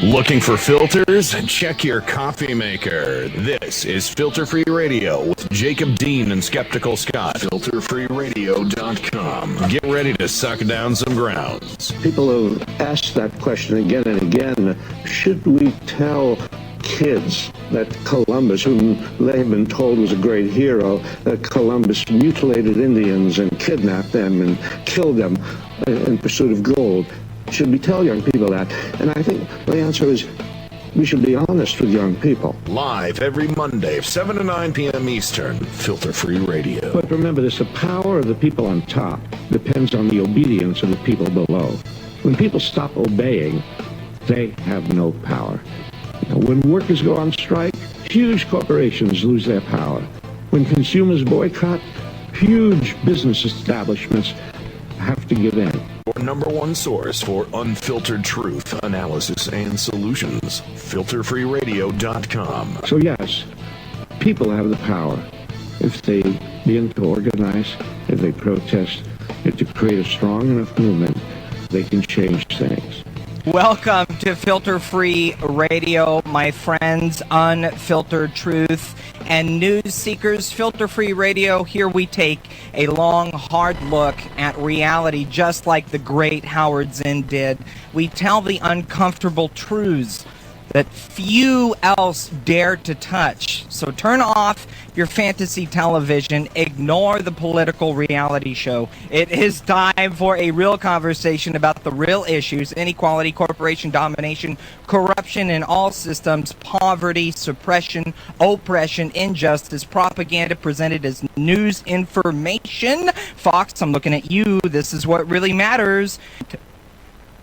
Looking for filters? Check your coffee maker. This is Filter Free Radio with Jacob Dean and Skeptical Scott. FilterFreeRadio.com. Get ready to suck down some grounds. People have asked that question again and again. Should we tell kids that Columbus, whom they have been told was a great hero, that Columbus mutilated Indians and kidnapped them and killed them in pursuit of gold? Should we tell young people that? And I think the answer is we should be honest with young people. Live every Monday, 7 to 9 p.m. Eastern, Filter Free Radio. But remember this, the power of the people on top depends on the obedience of the people below. When people stop obeying, they have no power. When workers go on strike, huge corporations lose their power. When consumers boycott, huge business establishments have to give in. Your number one source for unfiltered truth, analysis, and solutions. FilterFreeRadio.com. So yes, people have the power. If they begin to organize, if they protest, if to create a strong enough movement, they can change things. Welcome to Filter Free Radio, my friends, unfiltered truth and news seekers. Filter Free Radio, here we take a long, hard look at reality, just like the great Howard Zinn did. We tell the uncomfortable truths that few else dare to touch. So turn off your fantasy television, ignore the political reality show. It is time for a real conversation about the real issues: inequality, corporation domination, corruption in all systems, poverty, suppression, oppression, injustice, propaganda presented as news information. Fox, I'm looking at you. This is what really matters.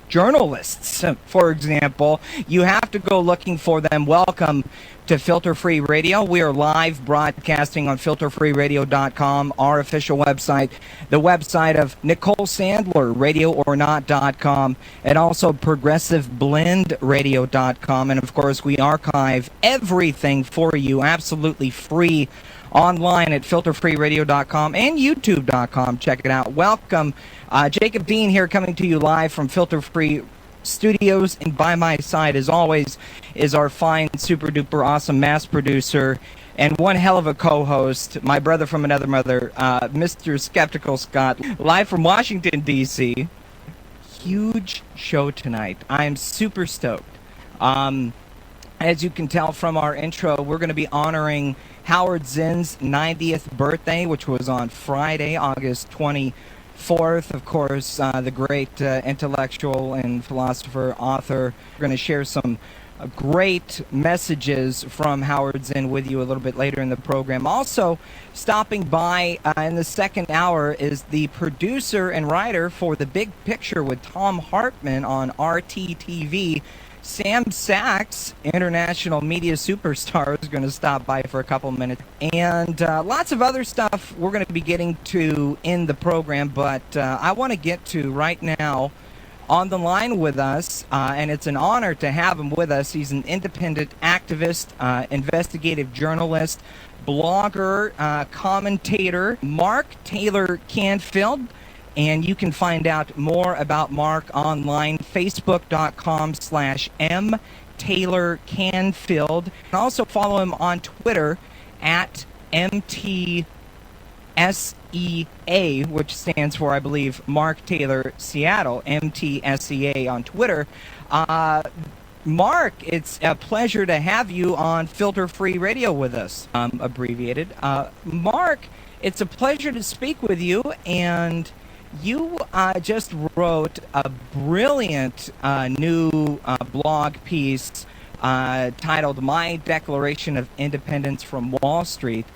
Journalists, for example, you have to go looking for them. Welcome to Filter Free Radio. We are live broadcasting on FilterFreeRadio.com, our official website, the website of Nicole Sandler, RadioOrNot.com, and also ProgressiveBlendRadio.com. And, of course, we archive everything for you absolutely free online at FilterFreeRadio.com and YouTube.com. Check it out. Welcome. Jacob Dean here, coming to you live from Filter Free Studios, and by my side, as always, is our fine, super-duper awesome mass producer and one hell of a co-host, my brother from another mother, Mr. Skeptical Scott, live from Washington, D.C. Huge show tonight. I am super stoked. As you can tell from our intro, we're going to be honoring Howard Zinn's 90th birthday, which was on Friday, August 24th. Of course, the great intellectual and philosopher, author. We're going to share some great messages from Howard Zinn with you a little bit later in the program. Also, stopping by in the second hour is the producer and writer for The Big Picture with Tom Hartman on RTTV. Sam Sachs, international media superstar, is going to stop by for a couple minutes. And lots of other stuff we're going to be getting to in the program, but I want to get to right now on the line with us, and it's an honor to have him with us. He's an independent activist, investigative journalist, blogger, commentator, Mark Taylor-Canfield. And you can find out more about Mark online, facebook.com/mtaylorcanfield. And also follow him on Twitter at MTSEA, which stands for, I believe, Mark Taylor Seattle, MTSEA on Twitter. Mark, it's a pleasure to have you on Filter Free Radio with us, abbreviated. Mark, it's a pleasure to speak with you, and you just wrote a brilliant new blog piece titled My Declaration of Independence from Wall Street.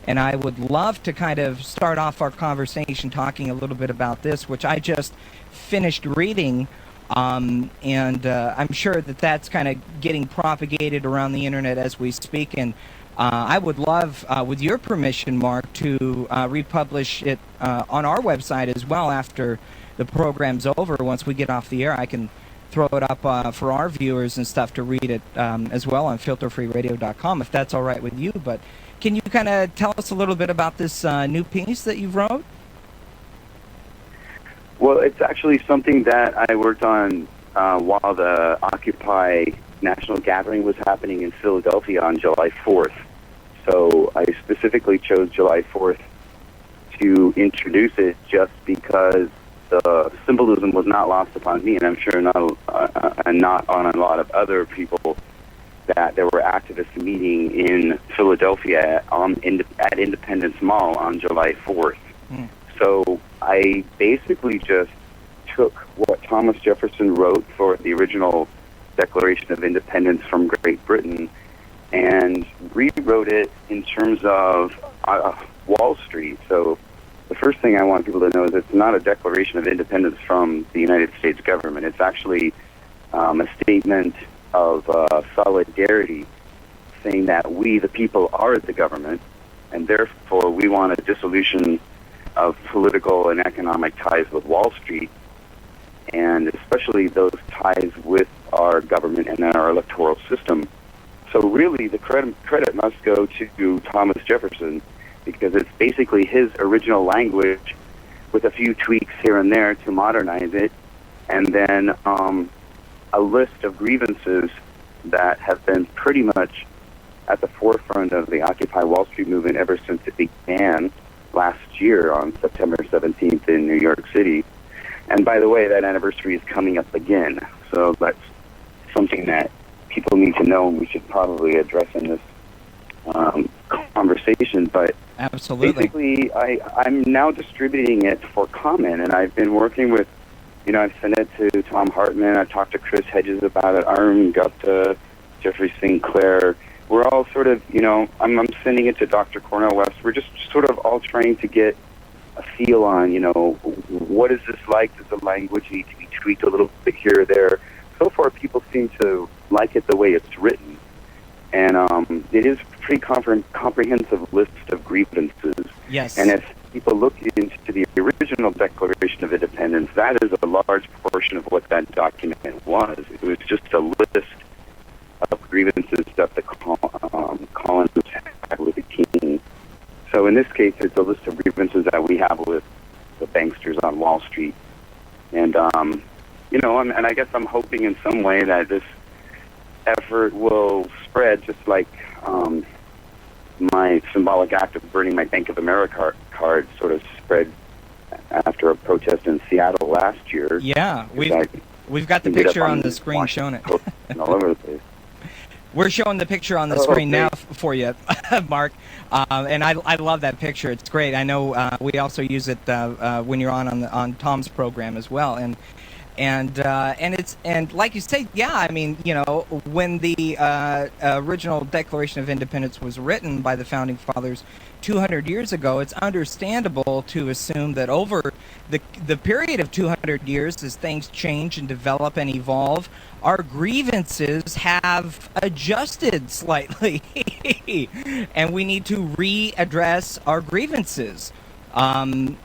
And I would love to kind of start off our conversation talking a little bit about this, which I just finished reading. And I'm sure that that's kind of getting propagated around the internet as we speak. And I would love, with your permission, Mark, to republish it on our website as well after the program's over. Once we get off the air, I can throw it up for our viewers and stuff to read it as well on FilterFreeRadio.com, if that's all right with you. But can you kind of tell us a little bit about this new piece that you wrote? Well, it's actually something that I worked on while the Occupy National Gathering was happening in Philadelphia on July 4th. So I specifically chose July 4th to introduce it just because the symbolism was not lost upon me, and I'm sure not on a lot of other people, that there were activists meeting in Philadelphia at Independence Mall on July 4th. So I basically just took what Thomas Jefferson wrote for the original Declaration of Independence from Great Britain and rewrote it in terms of Wall Street. So the first thing I want people to know is it's not a Declaration of Independence from the United States government. It's actually a statement of solidarity, saying that we, the people, are the government, and therefore we want a dissolution of political and economic ties with Wall Street, and especially those ties with our government and our electoral system. So really, the credit must go to Thomas Jefferson, because it's basically his original language with a few tweaks here and there to modernize it, and then a list of grievances that have been pretty much at the forefront of the Occupy Wall Street movement ever since it began last year on September 17th in New York City. And by the way, that anniversary is coming up again. So that's something that people need to know, and we should probably address in this conversation. But absolutely, basically, I'm now distributing it for comment, and I've been working with, I've sent it to Tom Hartman, I've talked to Chris Hedges about it, Arun Gupta, Jeffrey Sinclair. We're all sort of, I'm sending it to Dr. Cornel West. We're just sort of all trying to get a feel on, what is this like? Does the language need to be tweaked a little bit here or there? So far, people seem to like it the way it's written. And it is a pretty comprehensive list of grievances. Yes. And if people look into the original Declaration of Independence, that is a large portion of what that document was. It was just a list of grievances that the colonists had with the king. So in this case, it's a list of grievances that we have with the banksters on Wall Street. And, and I guess I'm hoping in some way that this effort will spread, just like my symbolic act of burning my Bank of America card sort of spread after a protest in Seattle last year. Yeah, we've got the picture on the screen showing it. All over the place. We're showing the picture on the screen now for you, Mark, and I love that picture. It's great. I know we also use it when you're on Tom's program as well, and like you say, yeah. I mean, when the original Declaration of Independence was written by the founding fathers 200 years ago, it's understandable to assume that over the period of 200 years, as things change and develop and evolve, our grievances have adjusted slightly, and we need to readdress our grievances. And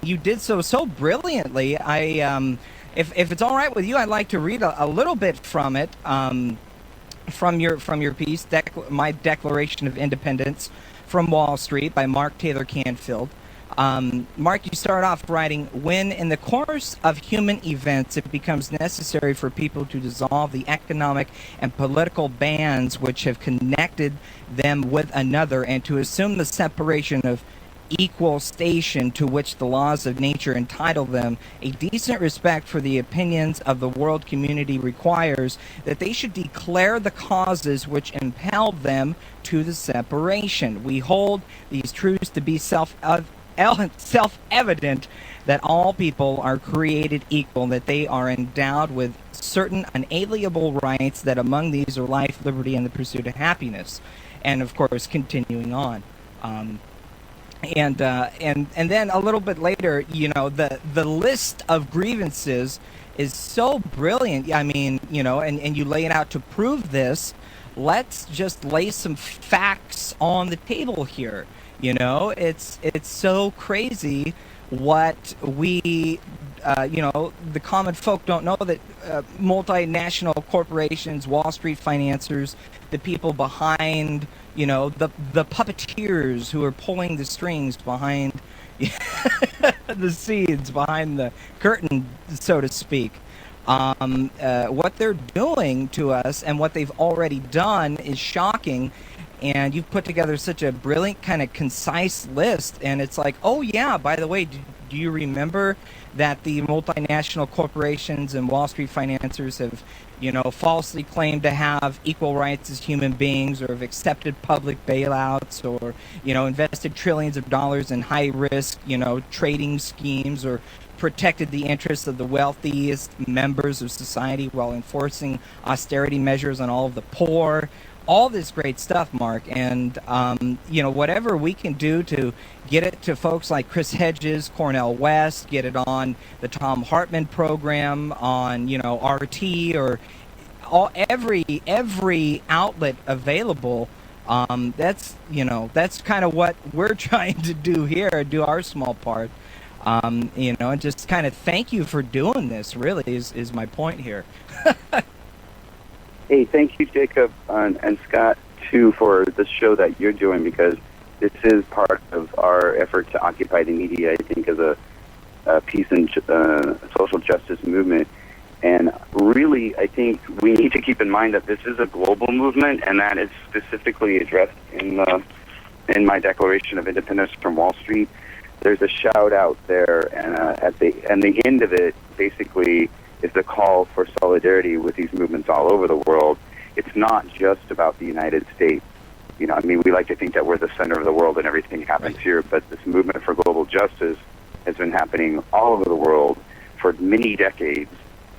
you did so brilliantly. If it's all right with you, I'd like to read a little bit from it, from your piece, My Declaration of Independence from Wall Street by Mark Taylor-Canfield. Mark, you start off writing, when in the course of human events it becomes necessary for people to dissolve the economic and political bands which have connected them with another, and to assume the separation of equal station to which the laws of nature entitle them, a decent respect for the opinions of the world community requires that they should declare the causes which impelled them to the separation. We hold these truths to be self-evident, that all people are created equal, that they are endowed with certain unalienable rights, that among these are life, liberty, and the pursuit of happiness. And of course, continuing on. And then a little bit later, the list of grievances is so brilliant. I mean, and you lay it out to prove this. Let's just lay some facts on the table here. It's so crazy what we, the common folk don't know, that multinational corporations, Wall Street financiers, the people behind, the puppeteers who are pulling the strings behind the scenes, behind the curtain, so to speak. What they're doing to us and what they've already done is shocking. And you've put together such a brilliant, kind of concise list. And it's like, oh, yeah, by the way, do you remember that the multinational corporations and Wall Street financiers have, falsely claimed to have equal rights as human beings, or have accepted public bailouts, or, invested trillions of dollars in high-risk, trading schemes, or protected the interests of the wealthiest members of society while enforcing austerity measures on all of the poor? All this great stuff, Mark, and whatever we can do to get it to folks like Chris Hedges, Cornel West, get it on the Tom Hartman program, on RT, or every outlet available. That's kind of what we're trying to do here, do our small part. And just kind of thank you for doing this. Really, is my point here. Hey, thank you, Jacob, and Scott, too, for the show that you're doing, because this is part of our effort to occupy the media, I think, as a peace and social justice movement. And really, I think we need to keep in mind that this is a global movement, and that is specifically addressed in my Declaration of Independence from Wall Street. There's a shout-out there, and at the end of it, basically, is the call for solidarity with these movements all over the world. It's not just about the United States. We like to think that we're the center of the world and everything happens here, but this movement for global justice has been happening all over the world for many decades.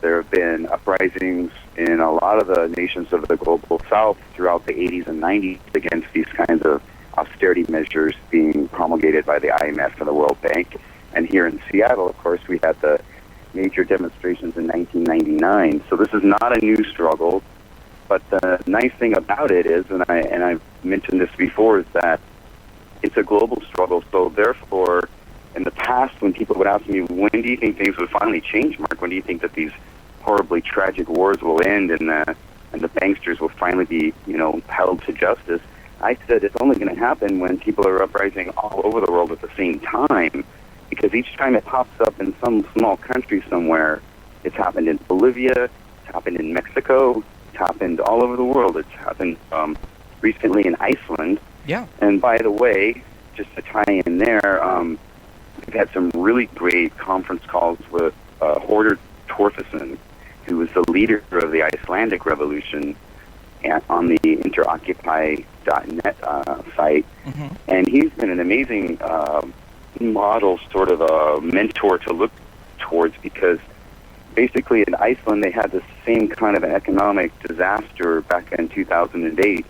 There have been uprisings in a lot of the nations of the global south throughout the 80s and 90s against these kinds of austerity measures being promulgated by the IMF and the World Bank. And here in Seattle, of course, we had the major demonstrations in 1999. So this is not a new struggle, but the nice thing about it is, and I've mentioned this before, is that it's a global struggle. So therefore, in the past, when people would ask me, when do you think things would finally change, Mark? When do you think that these horribly tragic wars will end and the banksters will finally be, held to justice? I said it's only going to happen when people are uprising all over the world at the same time. Because each time it pops up in some small country somewhere, it's happened in Bolivia, it's happened in Mexico, it's happened all over the world. It's happened recently in Iceland. Yeah. And by the way, just to tie in there, we've had some really great conference calls with Horder Torfason, who was the leader of the Icelandic Revolution on the interoccupy.net site. Mm-hmm. And he's been an amazing model, sort of a mentor to look towards, because basically in Iceland they had the same kind of an economic disaster back in 2008,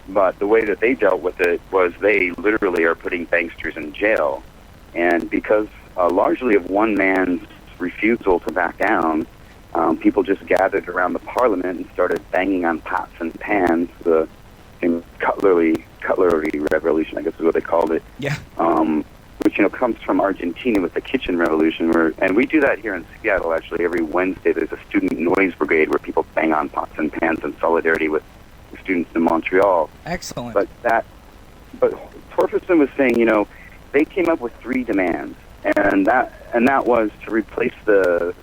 but the way that they dealt with it was they literally are putting banksters in jail. And because largely of one man's refusal to back down, people just gathered around the parliament and started banging on pots and pans, the cutlery revolution, I guess is what they called it. Yeah. Which comes from Argentina with the kitchen revolution, and we do that here in Seattle. Actually, every Wednesday there's a student noise brigade where people bang on pots and pans in solidarity with the students in Montreal. Excellent. But Torfason was saying, they came up with 3 demands, and that was to replace the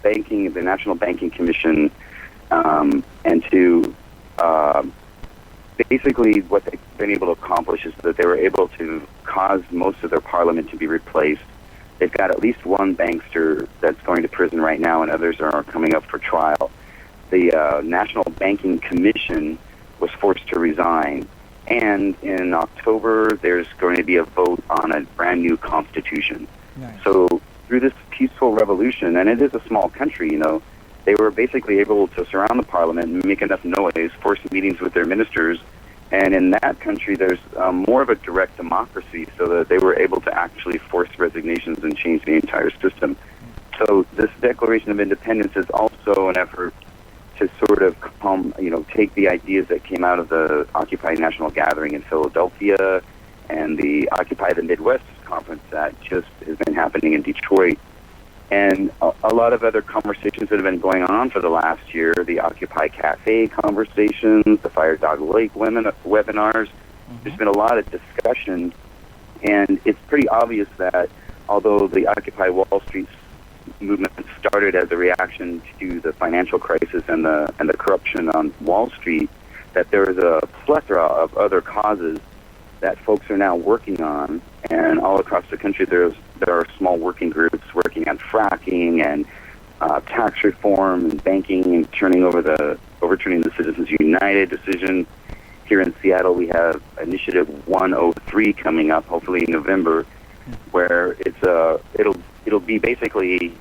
National Banking Commission, and to basically what they've been able to accomplish is that they were able to cause most of their parliament to be replaced. They've got at least one bankster that's going to prison right now, and others are coming up for trial. The National Banking Commission was forced to resign. And in October, there's going to be a vote on a brand new constitution. Nice. So through this peaceful revolution, and it is a small country, they were basically able to surround the parliament and make enough noise, force meetings with their ministers, and in that country there's more of a direct democracy, so that they were able to actually force resignations and change the entire system. So this Declaration of Independence is also an effort to sort of take the ideas that came out of the Occupy National Gathering in Philadelphia and the Occupy the Midwest conference that just has been happening in Detroit, and a lot of other conversations that have been going on for the last year, the Occupy Cafe conversations, the Fire Dog Lake webinars. Mm-hmm. There's been a lot of discussion, and it's pretty obvious that although the Occupy Wall Street movement started as a reaction to the financial crisis and the corruption on Wall Street, that there is a plethora of other causes that folks are now working on, and all across the country there are small working groups working on fracking and tax reform and banking and overturning the Citizens United decision. Here in Seattle, we have Initiative 103 coming up, hopefully in November, where it'll be basically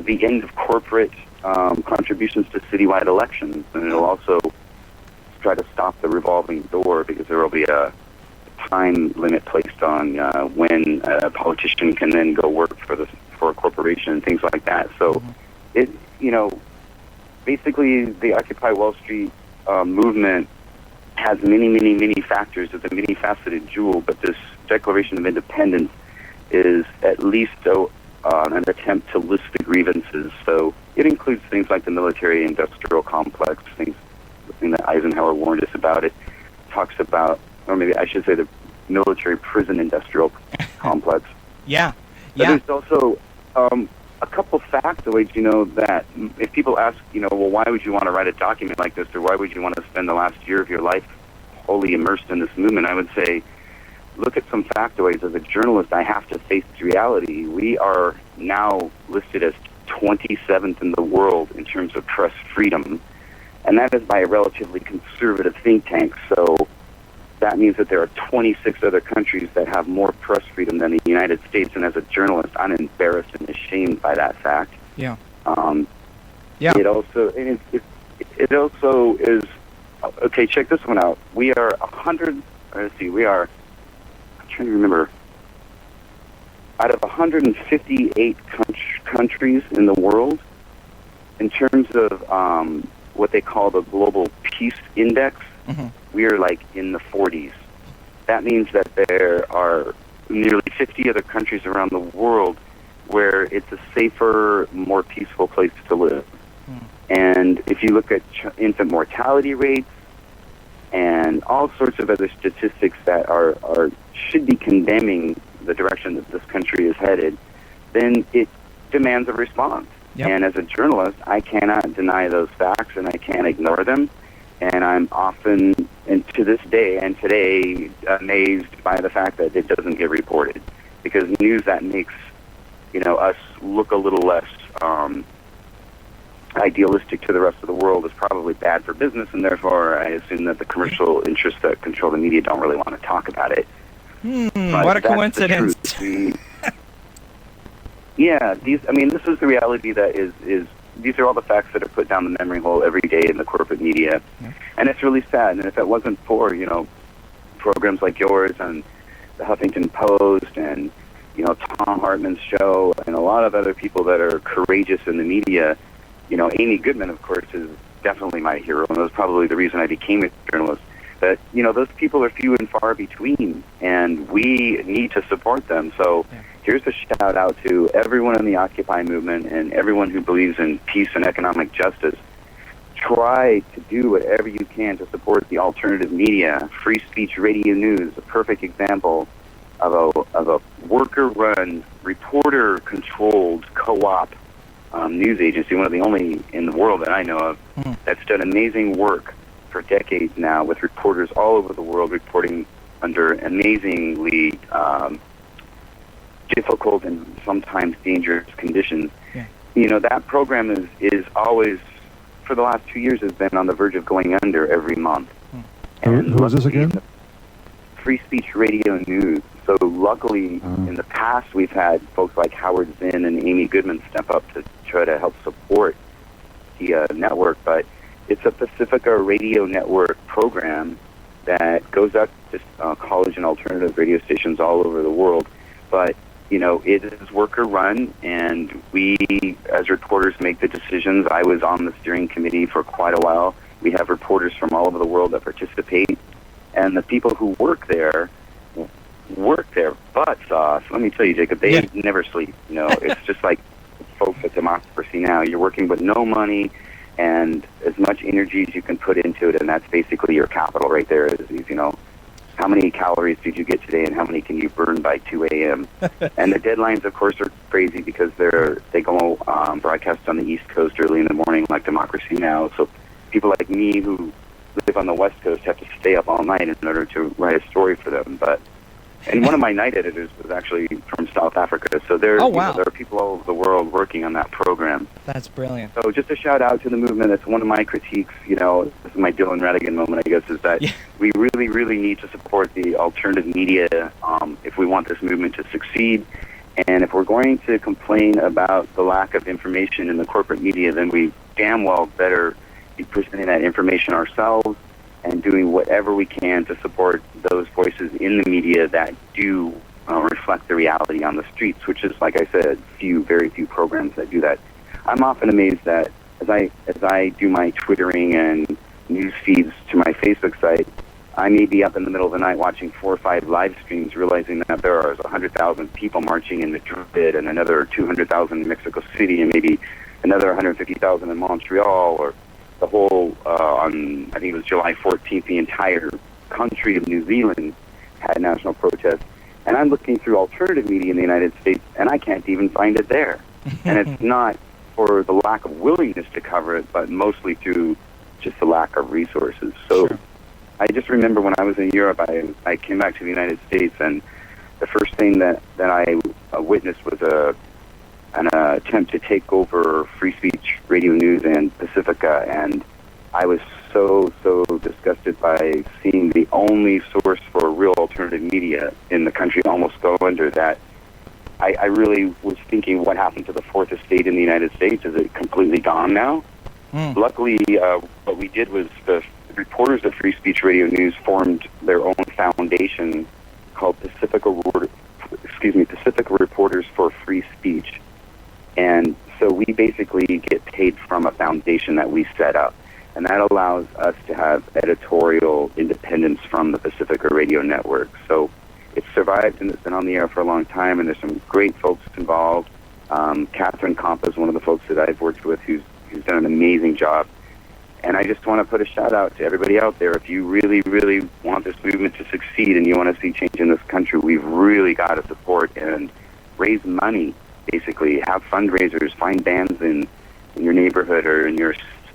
the end of corporate contributions to citywide elections, and it'll also try to stop the revolving door, because there will be a time limit placed on when a politician can then go work for a corporation and things like that. So basically the Occupy Wall Street movement has many factors. It's a many-faceted jewel, but this Declaration of Independence is at least an attempt to list the grievances. So it includes things like the military-industrial complex, things that Eisenhower warned us about. It talks about, or maybe I should say, the military prison industrial complex. Yeah. But there's also a couple factoids, that if people ask, well, why would you want to write a document like this, or why would you want to spend the last year of your life wholly immersed in this movement? I would say, look at some factoids. As a journalist, I have to face reality. We are now listed as 27th in the world in terms of press freedom, and that is by a relatively conservative think tank. So that means that there are 26 other countries that have more press freedom than the United States, and as a journalist, I'm embarrassed and ashamed by that fact. Yeah. It also is, okay, check this one out. We are 100, we are, I'm trying to remember, out of 158 countries in the world, in terms of what they call the Global Peace Index, we are like in the 40s. That means that there are nearly 50 other countries around the world where it's a safer, more peaceful place to live. And if you look at infant mortality rates and all sorts of other statistics that should be condemning the direction that this country is headed, then it demands a response. Yep. And as a journalist, I cannot deny those facts, and I can't ignore them. And I'm often, and to this day and today, amazed by the fact that it doesn't get reported, because news that makes us look a little less idealistic to the rest of the world is probably bad for business, and therefore I assume that the commercial interests that control the media don't really want to talk about it. What a coincidence! This is the reality that is. These are all the facts that are put down the memory hole every day in the corporate media. Yeah. And it's really sad. And if it wasn't for, programs like yours and the Huffington Post and, Tom Hartman's show and a lot of other people that are courageous in the media, Amy Goodman, of course, is definitely my hero, and that was probably the reason I became a journalist. But, those people are few and far between, and we need to support them. So here's a shout out to everyone in the Occupy movement and everyone who believes in peace and economic justice. Try to do whatever you can to support the alternative media. Free Speech Radio News, a perfect example of a worker-run, reporter-controlled co-op news agency, one of the only in the world that I know of, that's done amazing work for decades now, with reporters all over the world reporting under amazingly difficult and sometimes dangerous conditions. Yeah. That program is always, for the last 2 years, has been on the verge of going under every month. And who is this again? Free Speech Radio News. So luckily, in the past, we've had folks like Howard Zinn and Amy Goodman step up to try to help support the network, but it's a Pacifica Radio Network program that goes out to college and alternative radio stations all over the world. But, it is worker-run, and we, as reporters, make the decisions. I was on the steering committee for quite a while. We have reporters from all over the world that participate, and the people who work their butts off. Let me tell you, Jacob, they never sleep. It's just like folks at Democracy Now! You're working with no money and as much energy as you can put into it, and that's basically your capital right there, is these, how many calories did you get today and how many can you burn by 2 a.m.? And the deadlines, of course, are crazy because they go broadcast on the East Coast early in the morning like Democracy Now! So people like me who live on the West Coast have to stay up all night in order to write a story for them. And one of my night editors was actually from South Africa. So there are people all over the world working on that program. That's brilliant. So just a shout out to the movement. That's one of my critiques. This is my Dylan Redigan moment, I guess, is that we really, really need to support the alternative media if we want this movement to succeed. And if we're going to complain about the lack of information in the corporate media, then we damn well better be presenting that information ourselves and doing whatever we can to support those voices in the media that do reflect the reality on the streets, which is, like I said, very few programs that do that. I'm often amazed that as I do my Twittering and news feeds to my Facebook site, I may be up in the middle of the night watching 4 or 5 live streams, realizing that there are 100,000 people marching in Madrid and another 200,000 in Mexico City and maybe another 150,000 in Montreal, or the whole, on, I think it was July 14th, the entire country of New Zealand had national protests. And I'm looking through alternative media in the United States, and I can't even find it there. And it's not for the lack of willingness to cover it, but mostly through just the lack of resources. So I just remember when I was in Europe, I came back to the United States, and the first thing that I witnessed was an attempt to take over Free Speech Radio News and Pacifica, and I was so disgusted by seeing the only source for real alternative media in the country almost go under that. I really was thinking, what happened to the fourth estate in the United States? Is it completely gone now? Luckily, what we did was the reporters of Free Speech Radio News formed their own foundation called Pacific Reporters for Free Speech. And so we basically get paid from a foundation that we set up. And that allows us to have editorial independence from the Pacifica Radio Network. So it's survived and it's been on the air for a long time, and there's some great folks involved. Catherine Kompa is one of the folks that I've worked with who's done an amazing job. And I just want to put a shout out to everybody out there. If you really, really want this movement to succeed and you want to see change in this country, we've really got to support and raise money, basically. Have fundraisers, find bands in your neighborhood or in your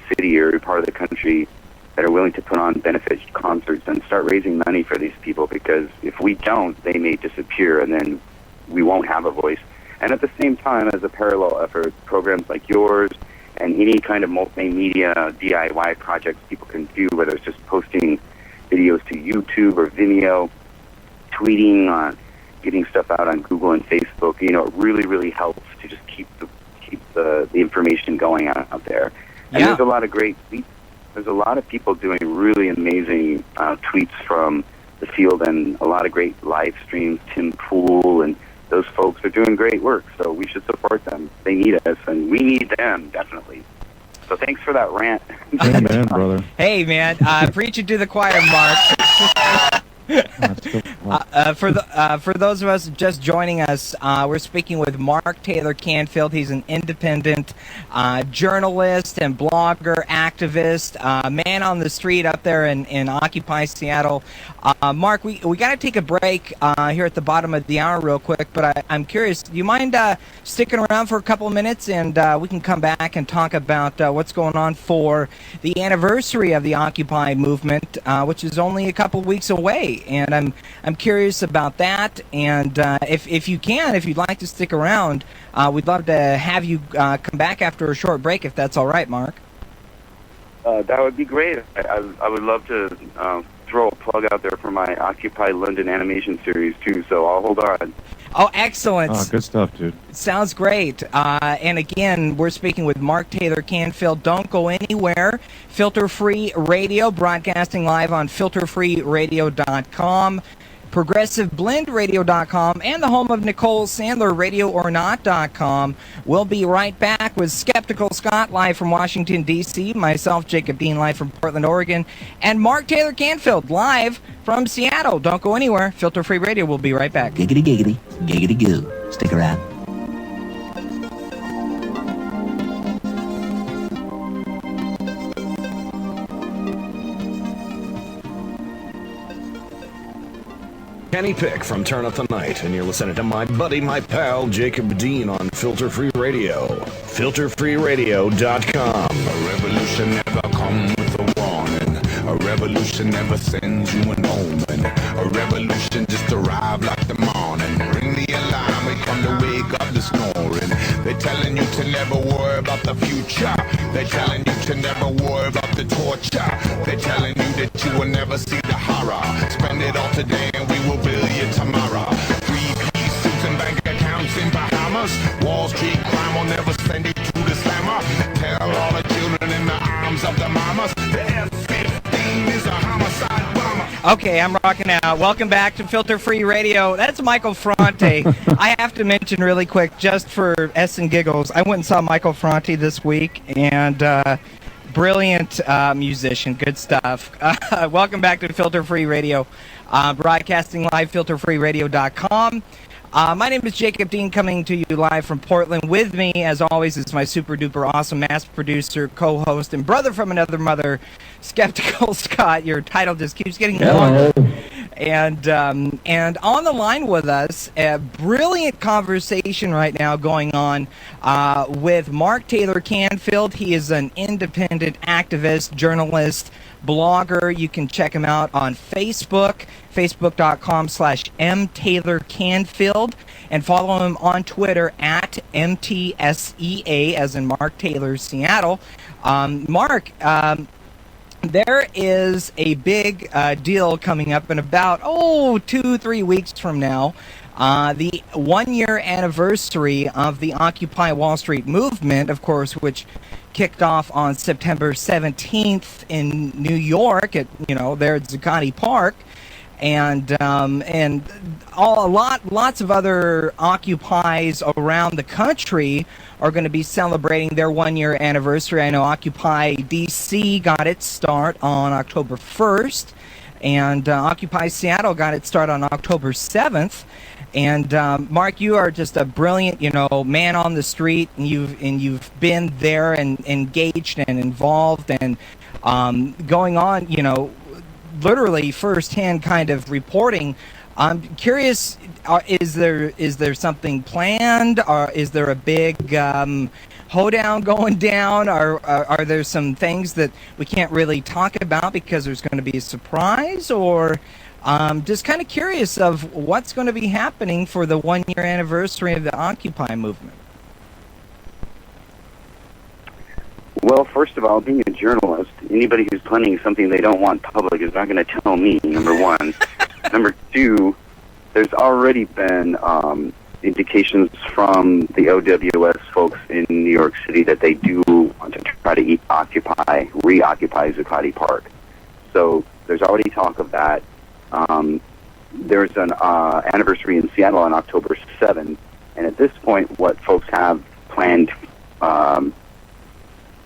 city or part of the country that are willing to put on benefit concerts and start raising money for these people, because if we don't, they may disappear and then we won't have a voice. And at the same time, as a parallel effort, programs like yours and any kind of multimedia DIY projects people can do, whether it's just posting videos to YouTube or Vimeo, tweeting, getting stuff out on Google and Facebook, it really, really helps to just keep the information going out there. And there's a lot of great tweets. There's a lot of people doing really amazing tweets from the field, and a lot of great live streams. Tim Pool and those folks are doing great work, so we should support them. They need us, and we need them, definitely. So thanks for that rant. Amen, brother. Hey, man, preaching to the choir, Mark. For those of us just joining us, we're speaking with Mark Taylor-Canfield. He's an independent journalist and blogger, activist, man on the street up there in Occupy Seattle. Mark, we got to take a break here at the bottom of the hour real quick, but I'm curious, do you mind sticking around for a couple of minutes, and we can come back and talk about what's going on for the anniversary of the Occupy movement, which is only a couple of weeks away. And I'm curious about that, and if you'd like to stick around, we'd love to have you come back after a short break, if that's all right, Mark. That would be great. I would love to throw a plug out there for my Occupy London animation series too, so I'll hold on. Oh, excellent. Oh, good stuff, dude. Sounds great. And again, we're speaking with Mark Taylor-Canfiel. Don't go anywhere. Filter Free Radio, broadcasting live on filterfreeradio.com, progressiveblendradio.com, and the home of Nicole Sandler, radioornot.com. We'll be right back with Skeptical Scott live from Washington, D.C., myself, Jacob Dean, live from Portland, Oregon, and Mark Taylor-Canfield live from Seattle. Don't go anywhere. Filter Free Radio. We'll be right back. Giggity, giggity, giggity goo. Stick around. Kenny Pick from Turn Up the Night, and you're listening to my buddy, my pal, Jacob Dean on Filter Free Radio. FilterFreeRadio.com. A revolution never comes with a warning. A revolution never sends you an omen. A revolution just arrived like the morning. Ring the alarm, we come to wake up the snoring. They're telling you to never worry about the future. They're telling you to never worry about the torture. They're telling you that you will never see the horror. Spend it all today and we will build you tomorrow. 3-piece suits and bank accounts in Bahamas. Wall Street crime will never send you to the slammer. Tell all the children in the arms of the mamas. The F-15 is a homicide bomber. Okay, I'm rocking out. Welcome back to Filter Free Radio. That's Michael Franti. I have to mention really quick, just for S and giggles, I went and saw Michael Franti this week, and brilliant musician, good stuff. Welcome back to Filter Free Radio, broadcasting live, filterfreeradio.com. My name is Jacob Dean, coming to you live from Portland. With me, as always, is my super-duper awesome master producer, co-host, and brother from another mother, Skeptical Scott. Your title just keeps getting longer. And on the line with us, a brilliant conversation right now going on with Mark Taylor-Canfield. He is an independent activist, journalist, blogger. You can check him out on Facebook, facebook.com/mtaylorcanfield, and follow him on Twitter at MTSEA, as in Mark Taylor Seattle. Mark, there is a big deal coming up in about 2-3 weeks from now. The 1-year anniversary of the Occupy Wall Street movement, of course, which kicked off on September 17th in New York at there at Zuccotti Park, and lots of other Occupies around the country are going to be celebrating their 1-year anniversary. I know Occupy DC got its start on October 1st, and Occupy Seattle got its start on October 7th. And Mark, you are just a brilliant, man on the street, and you've been there and engaged and involved and going on, literally firsthand kind of reporting. I'm curious, is there something planned, or is there a big hoedown going down? Are there some things that we can't really talk about because there's going to be a surprise, or just kind of curious of what's going to be happening for the 1-year anniversary of the Occupy movement? Well, first of all, being a journalist, anybody who's planning something they don't want public is not going to tell me, number one. Number two, there's already been indications from the OWS folks in New York City that they do want to try to reoccupy Zuccotti Park. So there's already talk of that. There's an anniversary in Seattle on October 7th, and at this point what folks have planned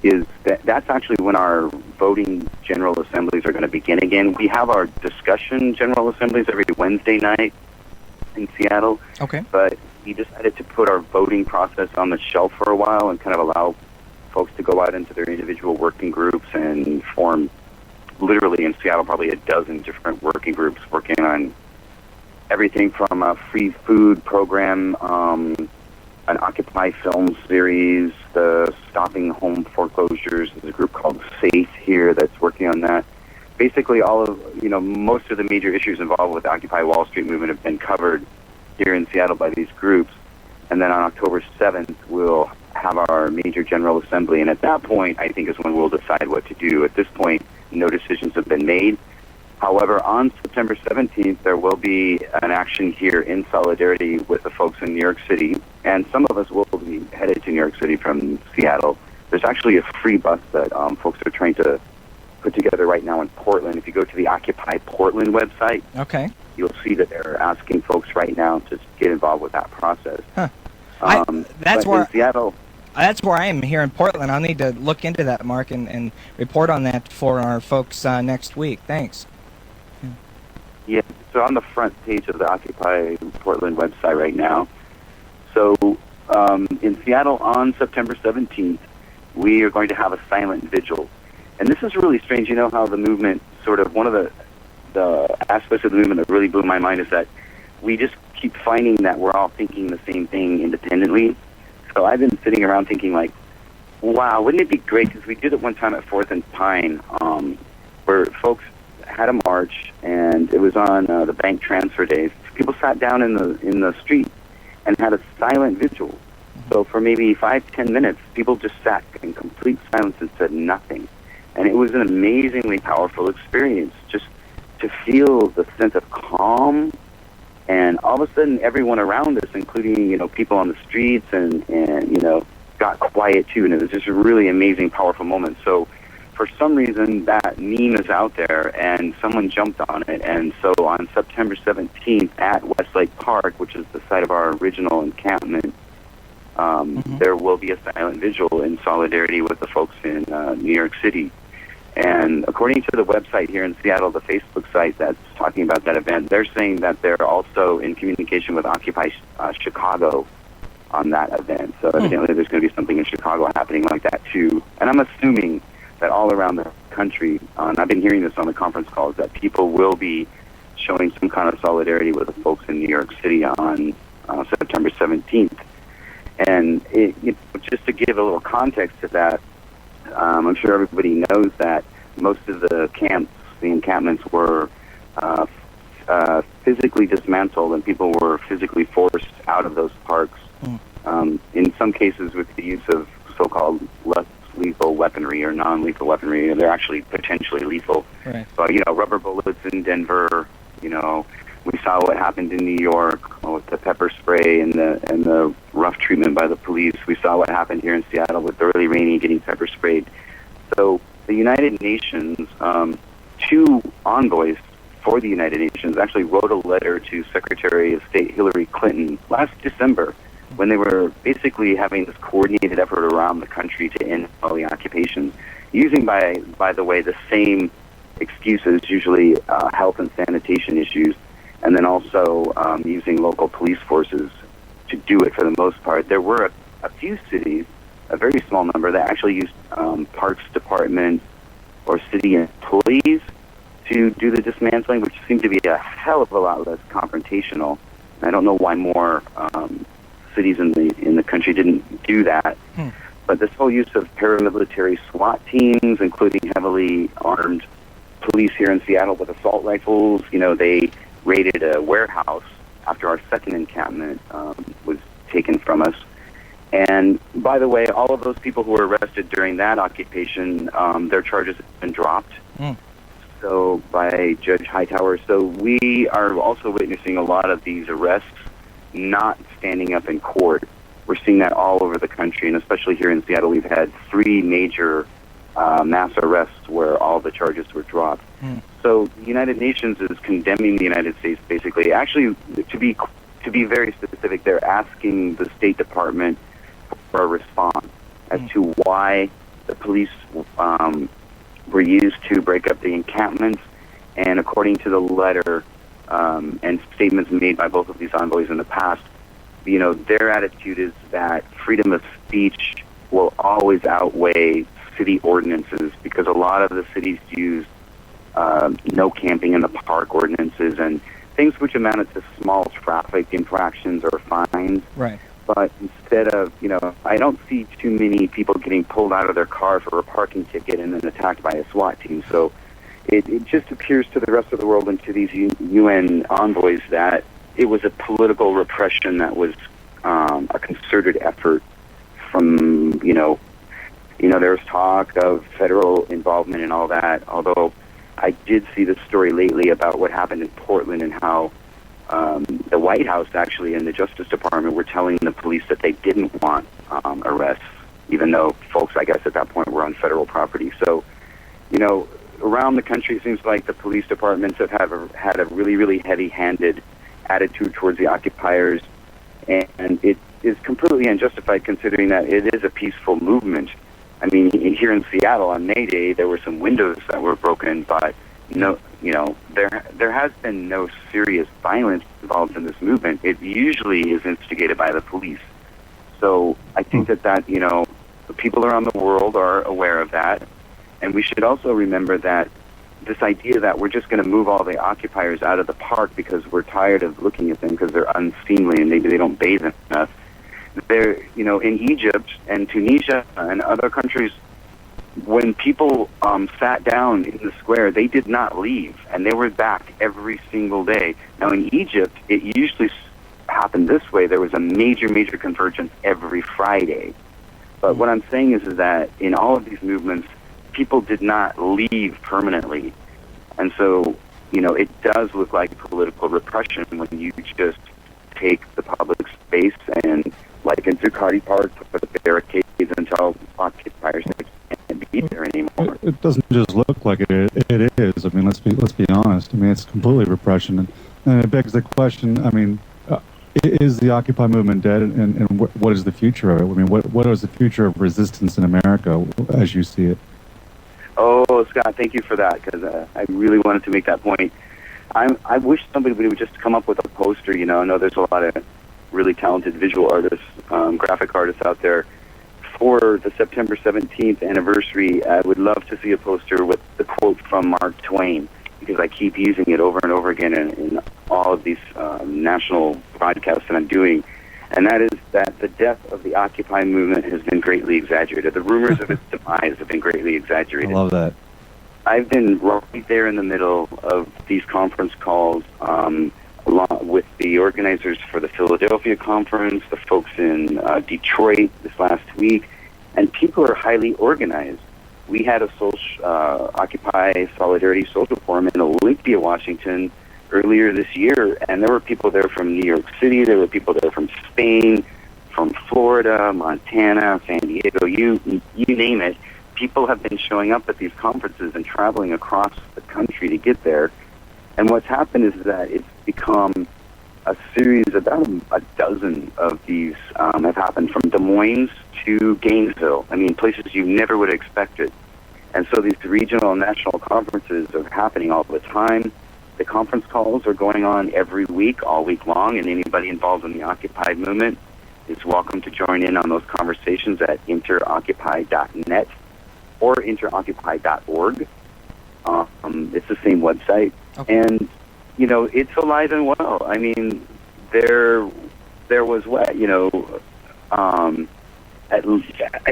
is that's actually when our voting general assemblies are going to begin again. We have our discussion general assemblies every Wednesday night in Seattle. Okay. But we decided to put our voting process on the shelf for a while and kind of allow folks to go out into their individual working groups and form, literally in Seattle, probably a dozen different working groups working on everything from a free food program, an Occupy film series, the Stopping Home Foreclosures. There's a group called SAFE here that's working on that. Basically, all of, most of the major issues involved with the Occupy Wall Street movement have been covered here in Seattle by these groups. And then on October 7th, we'll have our major general assembly. And at that point, I think is when we'll decide what to do. At this point, no decisions have been made. However, on September 17th, there will be an action here in solidarity with the folks in New York City, and some of us will be headed to New York City from Seattle. There's actually a free bus that folks are trying to put together right now in Portland. If you go to the Occupy Portland website, okay, you'll see that they're asking folks right now to get involved with that process. Huh. That's where in Seattle. That's where I am here in Portland. I'll need to look into that, Mark, and report on that for our folks next week. Thanks. Yeah, so on the front page of the Occupy Portland website right now. So in Seattle on September 17th, we are going to have a silent vigil. And this is really strange. You know how the movement sort of, one of the aspects of the movement that really blew my mind is that we just keep finding that we're all thinking the same thing independently. So I've been sitting around thinking, like, wow, wouldn't it be great? Because we did it one time at 4th and Pine, where folks had a march, and it was on the bank transfer days. People sat down in the street and had a silent vigil. So for maybe 5-10 minutes, people just sat in complete silence and said nothing. And it was an amazingly powerful experience, just to feel the sense of calm. And all of a sudden, everyone around us, including, people on the streets and got quiet too. And it was just a really amazing, powerful moment. So for some reason, that meme is out there, and someone jumped on it. And so on September 17th at Westlake Park, which is the site of our original encampment, there will be a silent vigil in solidarity with the folks in New York City. And according to the website here in Seattle, the Facebook site that's talking about that event, they're saying that they're also in communication with Occupy Chicago on that event. So evidently there's going to be something in Chicago happening like that too. And I'm assuming that all around the country, and I've been hearing this on the conference calls, that people will be showing some kind of solidarity with the folks in New York City on September 17th. And just to give a little context to that, I'm sure everybody knows that most of the encampments were physically dismantled, and people were physically forced out of those parks, in some cases with the use of so-called less lethal weaponry or non-lethal weaponry. They're actually potentially lethal. Right. But, rubber bullets in Denver, we saw what happened in New York with the pepper spray and the rough treatment by the police. We saw what happened here in Seattle with Early Rainey getting pepper sprayed. So the United Nations, 2 envoys for the United Nations actually wrote a letter to Secretary of State Hillary Clinton last December when they were basically having this coordinated effort around the country to end all the occupations, using, by the way, the same excuses, usually health and sanitation issues, and then also using local police forces to do it for the most part. There were a few cities, a very small number, that actually used Parks Department or city employees to do the dismantling, which seemed to be a hell of a lot less confrontational. I don't know why more cities in the country didn't do that. But this whole use of paramilitary SWAT teams, including heavily armed police here in Seattle with assault rifles, they raided a warehouse after our second encampment was taken from us. And by the way, all of those people who were arrested during that occupation, their charges have been dropped. So by Judge Hightower. So we are also witnessing a lot of these arrests not standing up in court. We're seeing that all over the country, and especially here in Seattle, we've had 3 major mass arrests where all the charges were dropped. So the United Nations is condemning the United States, basically. Actually, to be very specific, they're asking the State Department for a response as to why the police were used to break up the encampments. And according to the letter and statements made by both of these envoys in the past, their attitude is that freedom of speech will always outweigh city ordinances, because a lot of the cities use no camping in the park ordinances and things which amounted to small traffic infractions or fines. Right. But instead of, I don't see too many people getting pulled out of their car for a parking ticket and then attacked by a SWAT team. So it just appears to the rest of the world and to these UN envoys that it was a political repression that was a concerted effort from, there was talk of federal involvement and all that, although I did see this story lately about what happened in Portland and how the White House actually and the Justice Department were telling the police that they didn't want arrests, even though folks, I guess, at that point were on federal property. So, around the country, it seems like the police departments have had a really, really heavy-handed attitude towards the occupiers, and it is completely unjustified considering that it is a peaceful movement. I mean, here in Seattle on May Day, there were some windows that were broken, but there has been no serious violence involved in this movement. It usually is instigated by the police. So I think that the people around the world are aware of that, and we should also remember that this idea that we're just going to move all the occupiers out of the park because we're tired of looking at them because they're unseemly and maybe they don't bathe enough. They're, in Egypt and Tunisia and other countries, when people sat down in the square, they did not leave, and they were back every single day. Now, in Egypt, it usually happened this way. There was a major, major convergence every Friday. But what I'm saying is that in all of these movements, people did not leave permanently. And so, it does look like political repression when you just take the public space and, like in Zuccotti Park, put the barricades and tell occupiers they can't be there anymore. It doesn't just look like it is. I mean, let's be honest. I mean, it's completely repression. And it begs the question, I mean, is the Occupy movement dead, and what is the future of it? I mean, what is the future of resistance in America as you see it? Oh, Scott, thank you for that, because I really wanted to make that point. I wish somebody would just come up with a poster. I know there's a lot of really talented visual artists, graphic artists out there. For the September 17th anniversary, I would love to see a poster with the quote from Mark Twain, because I keep using it over and over again in all of these national broadcasts that I'm doing, and that is that the death of the Occupy movement has been greatly exaggerated. The rumors of its demise have been greatly exaggerated. I love that. I've been right there in the middle of these conference calls along with the organizers for the Philadelphia conference, the folks in Detroit this last week, and people are highly organized. We had a Occupy Solidarity Social Forum in Olympia, Washington, earlier this year, and there were people there from New York City, there were people there from Spain, from Florida, Montana, San Diego, you name it. People have been showing up at these conferences and traveling across the country to get there. And what's happened is that it's become a series, about a dozen of these have happened, from Des Moines to Gainesville. I mean, places you never would have expected. And so these regional and national conferences are happening all the time. The conference calls are going on every week, all week long, and anybody involved in the Occupy movement is welcome to join in on those conversations at interoccupy.net or interoccupy.org. It's the same website. Okay. And, it's alive and well. I mean, there was what, I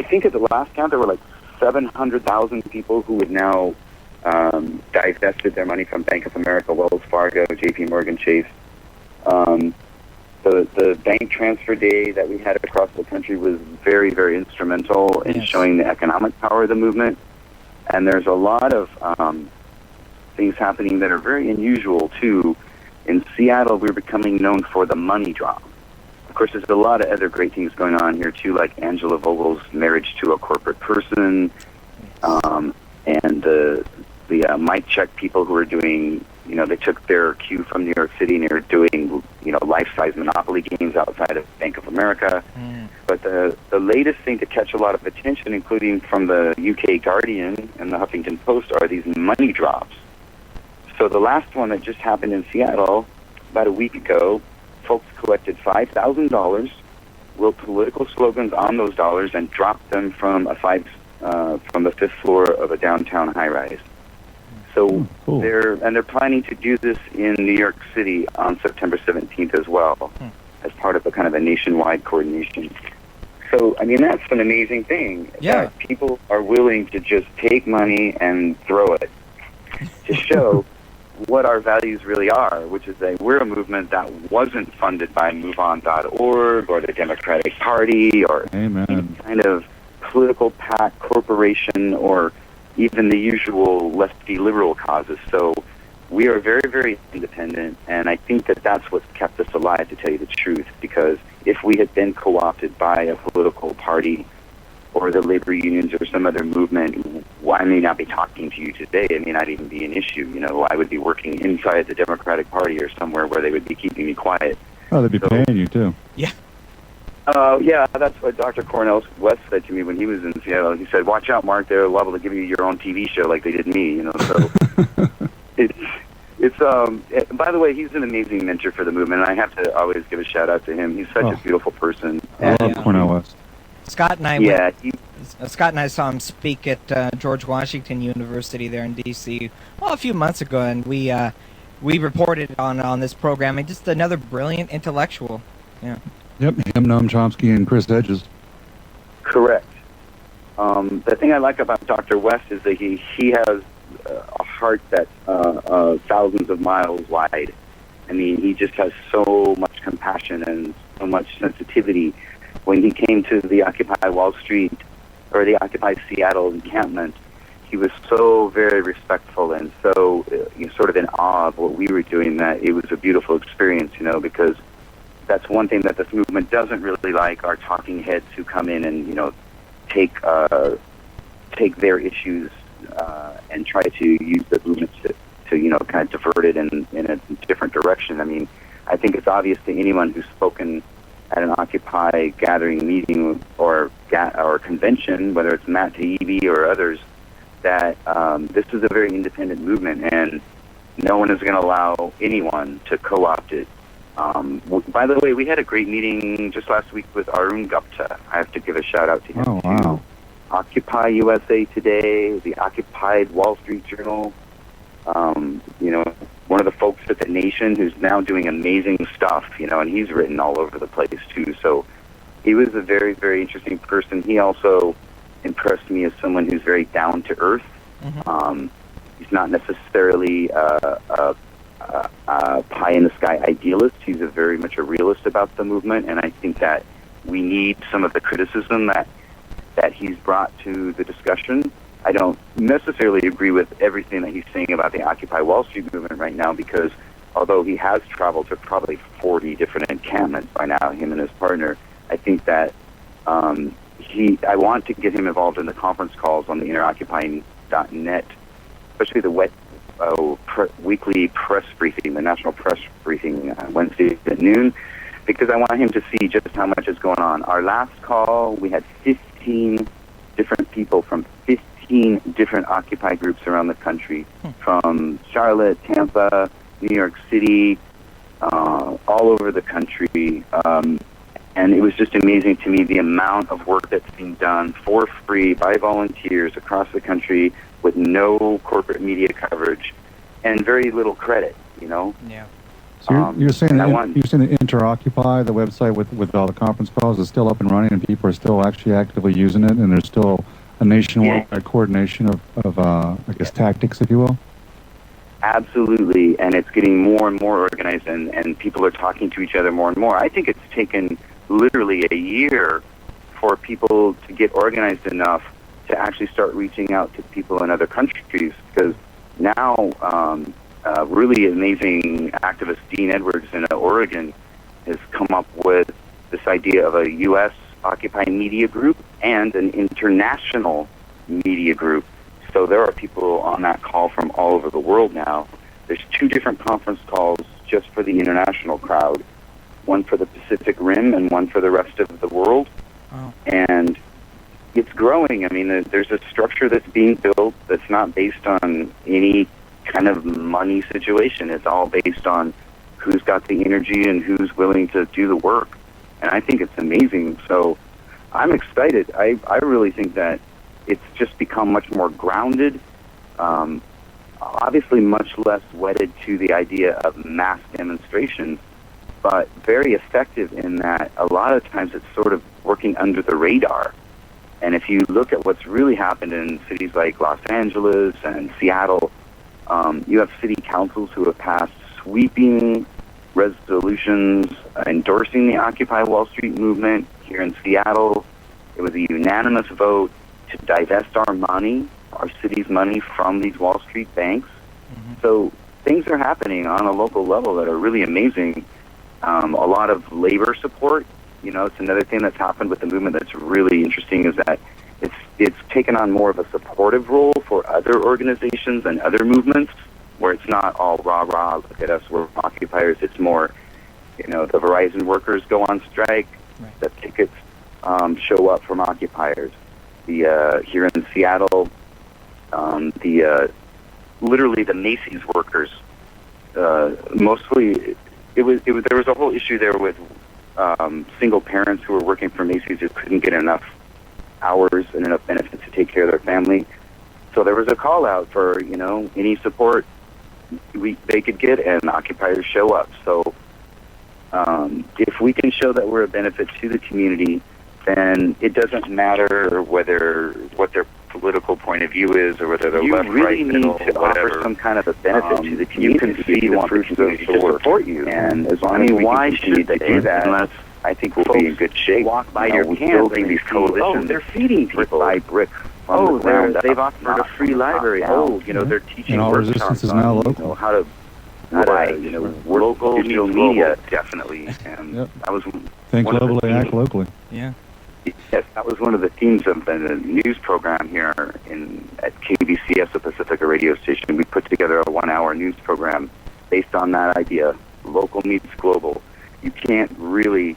think at the last count there were like 700,000 people who had now divested their money from Bank of America, Wells Fargo, J.P. Morgan Chase. The bank transfer day that we had across the country was very, very instrumental in showing the economic power of the movement. And there's a lot of things happening that are very unusual, too. In Seattle, we're becoming known for the money drop. Of course, there's a lot of other great things going on here, too, like Angela Vogel's marriage to a corporate person, and the mic check people who are doing, they took their cue from New York City and they're doing, life-size Monopoly games outside of Bank of America. But the latest thing to catch a lot of attention, including from the UK Guardian and the Huffington Post, are these money drops. So the last one that just happened in Seattle about a week ago, folks collected $5,000, wrote political slogans on those dollars, and dropped them from the fifth floor of a downtown high-rise. So cool. they're planning to do this in New York City on September 17th as well, as part of a kind of a nationwide coordination. So, I mean, that's an amazing thing. Yeah. That people are willing to just take money and throw it to show what our values really are, which is that we're a movement that wasn't funded by MoveOn.org or the Democratic Party or any kind of political PAC corporation or even the usual lefty liberal causes. So we are very, very independent, and I think that that's what's kept us alive, to tell you the truth, because if we had been co-opted by a political party or the labor unions or some other movement, I may not be talking to you today. It may not even be an issue. I would be working inside the Democratic Party or somewhere where they would be keeping me quiet. Oh, they'd be paying you, too. Yeah. Yeah, that's what Dr. Cornell West said to me when he was in Seattle. He said, "Watch out, Mark, they're liable to give you your own TV show like they did me." So it's by the way, he's an amazing mentor for the movement, and I have to always give a shout out to him. He's such a beautiful person. I love Cornell West. Scott and I Scott and I saw him speak at George Washington University there in D.C. A few months ago, and we reported on this program. And just another brilliant intellectual. Yeah. Yep, him, Noam Chomsky, and Chris Hedges. Correct. The thing I like about Dr. West is that he has a heart that's thousands of miles wide. I mean, he just has so much compassion and so much sensitivity. When he came to the Occupy Wall Street or the Occupy Seattle encampment, he was so very respectful and so sort of in awe of what we were doing that it was a beautiful experience, because that's one thing that this movement doesn't really like, are talking heads who come in and, take their issues and try to use the movement to kind of divert it in a different direction. I mean, I think it's obvious to anyone who's spoken at an Occupy gathering meeting or convention, whether it's Matt Taibbi or others, that this is a very independent movement, and no one is going to allow anyone to co-opt it. By the way, we had a great meeting just last week with Arun Gupta. I have to give a shout-out to him. Oh, wow. Occupy USA Today, the Occupied Wall Street Journal, one of the folks at The Nation who's now doing amazing stuff, and he's written all over the place, too. So he was a very, very interesting person. He also impressed me as someone who's very down-to-earth. Mm-hmm. He's not necessarily a pie-in-the-sky idealist. He's very much a realist about the movement, and I think that we need some of the criticism that he's brought to the discussion. I don't necessarily agree with everything that he's saying about the Occupy Wall Street movement right now, because although he has traveled to probably 40 different encampments by now, him and his partner, I think that I want to get him involved in the conference calls on the InnerOccupying.net, especially the weekly press briefing, the national press briefing Wednesday at noon, because I want him to see just how much is going on. Our last call, we had 15 different people from 15 different Occupy groups around the country, from Charlotte, Tampa, New York City, all over the country. And it was just amazing to me the amount of work that's being done for free by volunteers across the country with no corporate media coverage and very little credit, Yeah. So you're saying that InterOccupy, the website with all the conference calls, is still up and running, and people are still actually actively using it, and there's still a nationwide coordination of tactics, if you will? Absolutely, and it's getting more and more organized, and people are talking to each other more and more. I think it's taken literally a year for people to get organized enough to actually start reaching out to people in other countries, because now really amazing activist Dean Edwards in Oregon has come up with this idea of a U.S. Occupy media group and an international media group. So there are people on that call from all over the world now. There's 2 different conference calls just for the international crowd, one for the Pacific Rim and one for the rest of the world. Oh. And it's growing. I mean, there's a structure that's being built that's not based on any kind of money situation. It's all based on who's got the energy and who's willing to do the work. And I think it's amazing. So I'm excited. I really think that it's just become much more grounded, obviously much less wedded to the idea of mass demonstrations, but very effective in that a lot of times it's sort of working under the radar. And if you look at what's really happened in cities like Los Angeles and Seattle, you have city councils who have passed sweeping resolutions endorsing the Occupy Wall Street movement. Here in Seattle, it was a unanimous vote to divest our money, our city's money, from these Wall Street banks. Mm-hmm. So things are happening on a local level that are really amazing. A lot of labor support. It's another thing that's happened with the movement that's really interesting, is that it's taken on more of a supportive role for other organizations and other movements, where it's not all rah-rah, look at us, we're occupiers. It's more, the Verizon workers go on strike, right. The tickets show up from occupiers. Here in Seattle, literally the Macy's workers, mostly there was a whole issue there with single parents who were working for Macy's who couldn't get enough hours and enough benefits to take care of their family. So there was a call out for, any support they could get, and occupiers show up. So if we can show that we're a benefit to the community, then it doesn't matter what their political point of view is, or whether they're left, right, middle, to offer some kind of a benefit to the community. You can see the fruits of the support you. And as long as why should they do that? Unless I think we'll be in good shape. Walk by your camp building these coalitions. They're feeding people brick by brick. They've offered a free library. They're teaching all resistance is now local. How to local digital media, definitely. And that was think globally, act locally. Yeah. Yes, that was one of the themes of the news program here at KBCS, the Pacifica radio station. We put together a 1-hour news program based on that idea. Local meets global. You can't really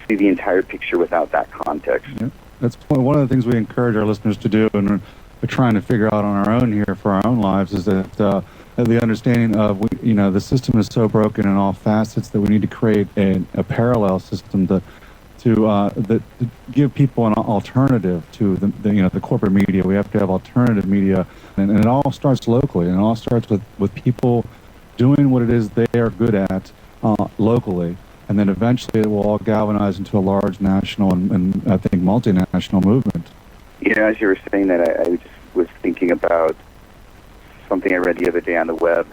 see the entire picture without that context. Yeah. That's one of the things we encourage our listeners to do, and we're trying to figure out on our own here for our own lives, is that the understanding of, the system is so broken in all facets that we need to create a parallel system to give people an alternative to the corporate media. We have to have alternative media, and it all starts locally, and it all starts with people doing what it is they are good at locally. And then eventually it will all galvanize into a large national and I think multinational movement. As you were saying that, I just was thinking about something I read the other day on the web,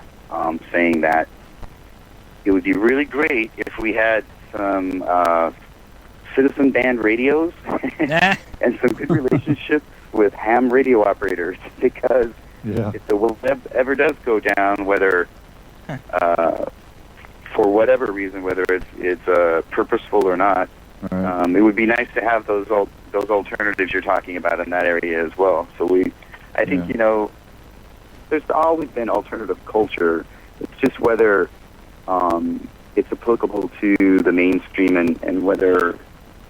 saying that it would be really great if we had some citizen band radios and some good relationships with ham radio operators, because if the web ever does go down, whether for whatever reason, whether it's purposeful or not, it would be nice to have those alternatives you're talking about in that area as well. So I think there's always been alternative culture. It's just whether it's applicable to the mainstream and whether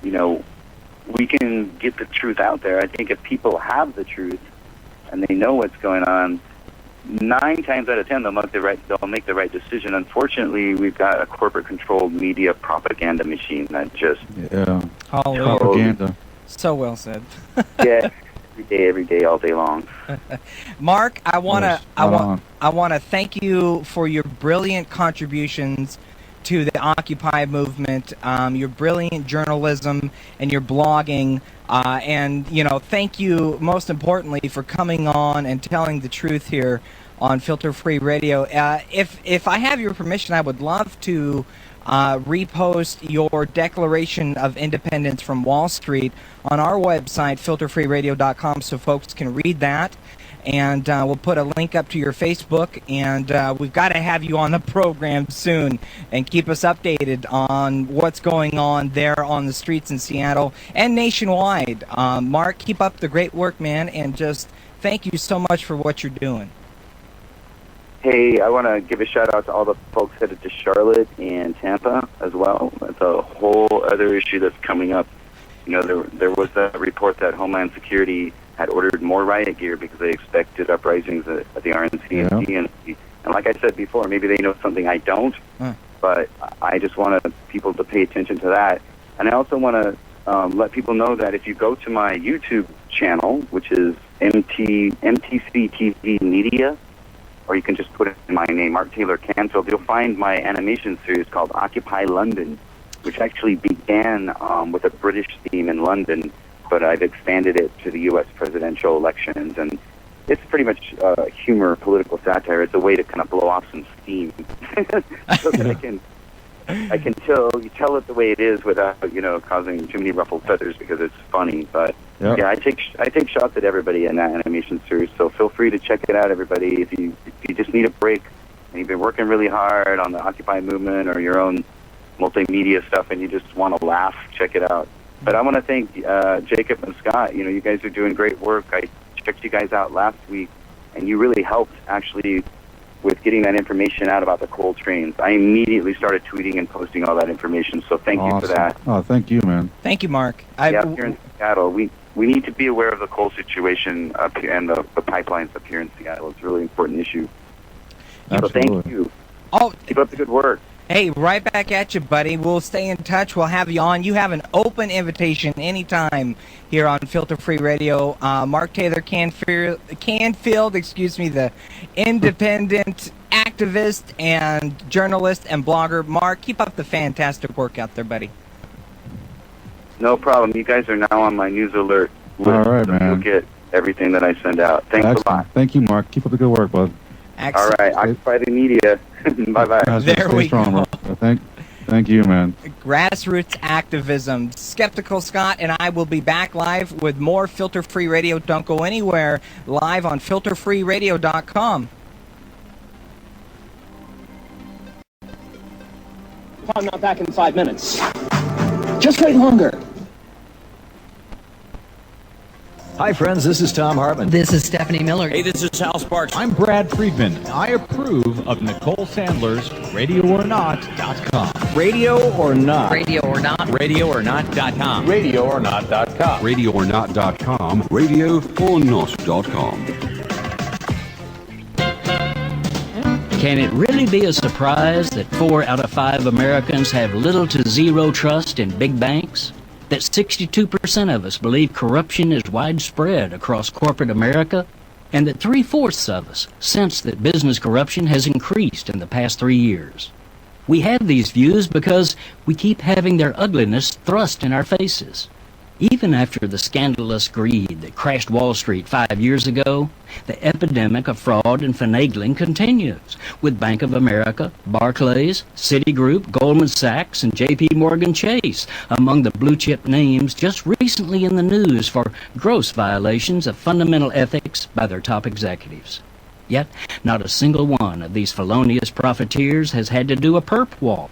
we can get the truth out there. I think if people have the truth and they know what's going on, 9 times out of 10 they'll make the right decision. Unfortunately, we've got a corporate-controlled media propaganda machine that just propaganda. So well said. every day, all day long. Mark, I want to thank you for your brilliant contributions to the Occupy movement, your brilliant journalism and your blogging, and thank you most importantly for coming on and telling the truth here on Filter Free Radio. If I have your permission, I would love to repost your Declaration of Independence from Wall Street on our website, filterfreeradio.com, so folks can read that. And we'll put a link up to your Facebook, and we've got to have you on the program soon and keep us updated on what's going on there on the streets in Seattle and nationwide. Mark, keep up the great work, man, and just thank you so much for what you're doing. Hey, I want to give a shout-out to all the folks headed to Charlotte and Tampa as well. That's a whole other issue that's coming up. There was a report that Homeland Security had ordered more riot gear because they expected uprisings at the RNC. And like I said before, maybe they know something I don't, but I just want people to pay attention to that. And I also want to let people know that if you go to my YouTube channel, which is MTC TV Media, or you can just put it in my name, MarkTaylor-Canfiel, you'll find my animation series called Occupy London, which actually began with a British theme in London, but I've expanded it to the U.S. presidential elections, and it's pretty much humor, political satire. It's a way to kind of blow off some steam, so that I can tell it the way it is without causing too many ruffled feathers, because it's funny. But I take shots at everybody in that animation series. So feel free to check it out, everybody. If you just need a break and you've been working really hard on the Occupy movement or your own multimedia stuff, and you just want to laugh, check it out. But I want to thank Jacob and Scott. You guys are doing great work. I checked you guys out last week, and you really helped actually with getting that information out about the coal trains. I immediately started tweeting and posting all that information, so thank you for that. Oh, thank you, man. Thank you, Mark. Here in Seattle, we need to be aware of the coal situation up here and the pipelines up here in Seattle. It's a really important issue. Absolutely. So thank you. Oh, keep up the good work. Hey, right back at you, buddy. We'll stay in touch. We'll have you on. You have an open invitation anytime here on Filter Free Radio. Mark Taylor-Canfield, the independent activist and journalist and blogger. Mark, keep up the fantastic work out there, buddy. No problem. You guys are now on my news alert list. All right, man. You'll get everything that I send out. Thanks Excellent. a lot. Thank you, Mark. Keep up the good work, bud. Excellent. All right. Occupy the media. Bye-bye. There we go. Thank you, man. Grassroots activism. Skeptical Scott and I will be back live with more Filter Free Radio. Don't go anywhere. Live on filterfreeradio.com. I'm not back in 5 minutes. Just wait longer. Hi, friends. This is Tom Hartman. This is Stephanie Miller. Hey, this is Hal Sparks. I'm Brad Friedman. I approve of Nicole Sandler's RadioOrNot.com. Radio or Not. Radio or Not. RadioOrNot.com. RadioOrNot.com. RadioOrNot.com. RadioOrNot.com. Can it really be a surprise that 4 out of 5 Americans have little to zero trust in big banks? That 62% of us believe corruption is widespread across corporate America? And that 3/4 of us sense that business corruption has increased in the past 3 years? We have these views because we keep having their ugliness thrust in our faces. Even after the scandalous greed that crashed Wall Street 5 years ago, the epidemic of fraud and finagling continues, with Bank of America, Barclays, Citigroup, Goldman Sachs, and J.P. Morgan Chase among the blue-chip names just recently in the news for gross violations of fundamental ethics by their top executives. Yet, not a single one of these felonious profiteers has had to do a perp walk.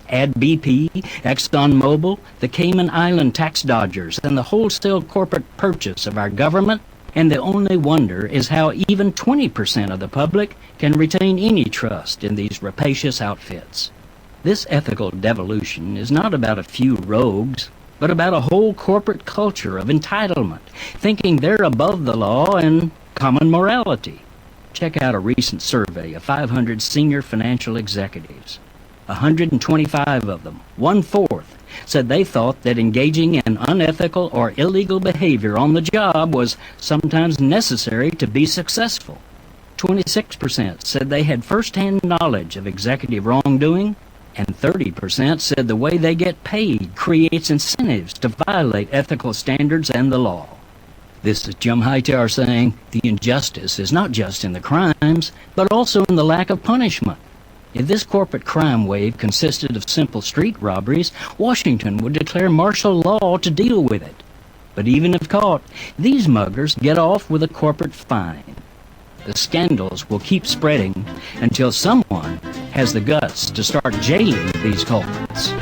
Add BP, ExxonMobil, the Cayman Island tax dodgers, and the wholesale corporate purchase of our government, and the only wonder is how even 20% of the public can retain any trust in these rapacious outfits. This ethical devolution is not about a few rogues, but about a whole corporate culture of entitlement, thinking they're above the law and common morality. Check out a recent survey of 500 senior financial executives. 125 of them, 1/4, said they thought that engaging in unethical or illegal behavior on the job was sometimes necessary to be successful. 26% said they had first-hand knowledge of executive wrongdoing, and 30% said the way they get paid creates incentives to violate ethical standards and the law. This is Jim Hightower saying the injustice is not just in the crimes, but also in the lack of punishment. If this corporate crime wave consisted of simple street robberies, Washington would declare martial law to deal with it. But even if caught, these muggers get off with a corporate fine. The scandals will keep spreading until someone has the guts to start jailing these culprits.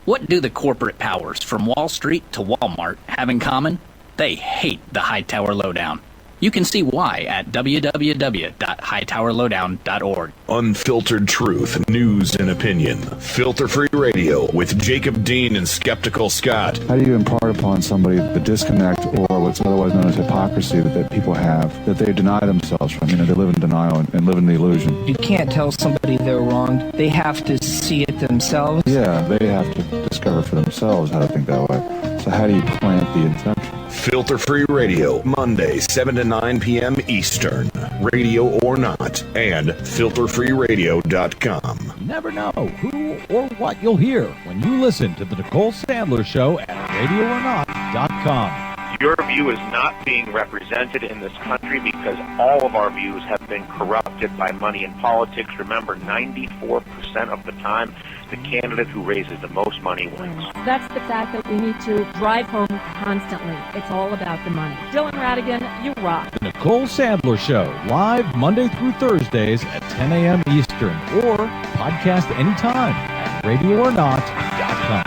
What do the corporate powers from Wall Street to Walmart have in common? They hate the Hightower Lowdown. You can see why at www.hightowerlowdown.org. Unfiltered truth, news, and opinion. Filter Free Radio with Jacob Dean and Skeptical Scott. How do you impart upon somebody the disconnect or what's otherwise known as hypocrisy that people have, that they deny themselves from? They live in denial and live in the illusion. You can't tell somebody they're wrong. They have to see it themselves. Yeah, they have to discover for themselves how to think that way. So how do you plant the intention? Filter Free Radio, Monday, 7 to 9 p.m. Eastern. Radio or Not, and filterfreeradio.com. You never know who or what you'll hear when you listen to the Nicole Sandler Show at RadioOrNot.com. Your view is not being represented in this country because all of our views have been corrupted by money and politics. Remember, 94% of the time, the candidate who raises the most money wins. That's the fact that we need to drive home constantly. It's all about the money. Dylan Radigan, you rock. The Nicole Sandler Show, live Monday through Thursdays at 10 a.m. Eastern, or podcast anytime at RadioOrNot.com.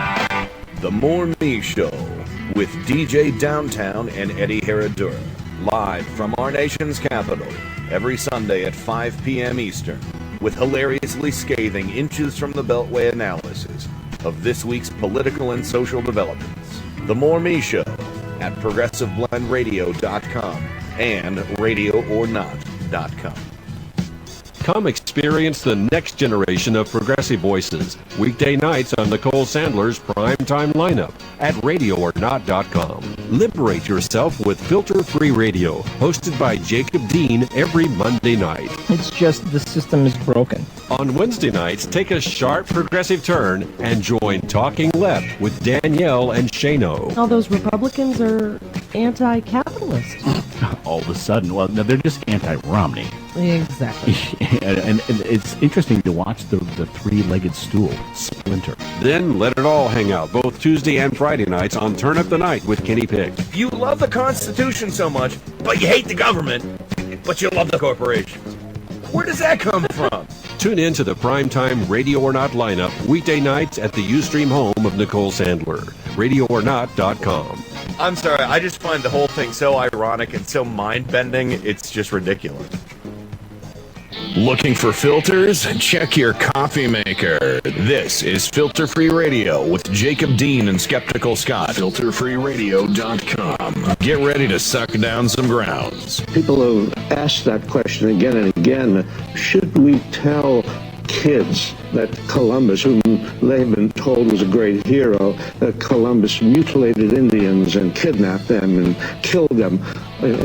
The More Me Show with DJ Downtown and Eddie Herradura. Live from our nation's capital every Sunday at 5 p.m. Eastern, with hilariously scathing inches from the Beltway analysis of this week's political and social developments. The More Me Show at ProgressiveBlendRadio.com and RadioOrNot.com. Come experience the next generation of progressive voices. Weekday nights on Nicole Sandler's primetime lineup at RadioOrNot.com. Liberate yourself with Filter-Free Radio, hosted by Jacob Dean every Monday night. It's just the system is broken. On Wednesday nights, take a sharp progressive turn and join Talking Left with Danielle and Shano. All those Republicans are anti-capitalist. All of a sudden, well, no, they're just anti-Romney. Exactly. and it's interesting to watch the three-legged stool splinter. Then let it all hang out, both Tuesday and Friday nights on Turn Up the Night with Kenny Pick. You love the Constitution so much, but you hate the government, but you love the corporations. Where does that come from? Tune in to the primetime Radio or Not lineup weekday nights at the Ustream home of Nicole Sandler, RadioOrNot.com. I'm sorry, I just find the whole thing so ironic and so mind-bending, it's just ridiculous. Looking for filters? Check your coffee maker. This is Filter-Free Radio with Jacob Dean and Skeptical Scott. FilterFreeRadio.com. Get ready to suck down some grounds. People have asked that question again and again. Should we tell kids that Columbus, whom they've been told was a great hero, that Columbus mutilated Indians and kidnapped them and killed them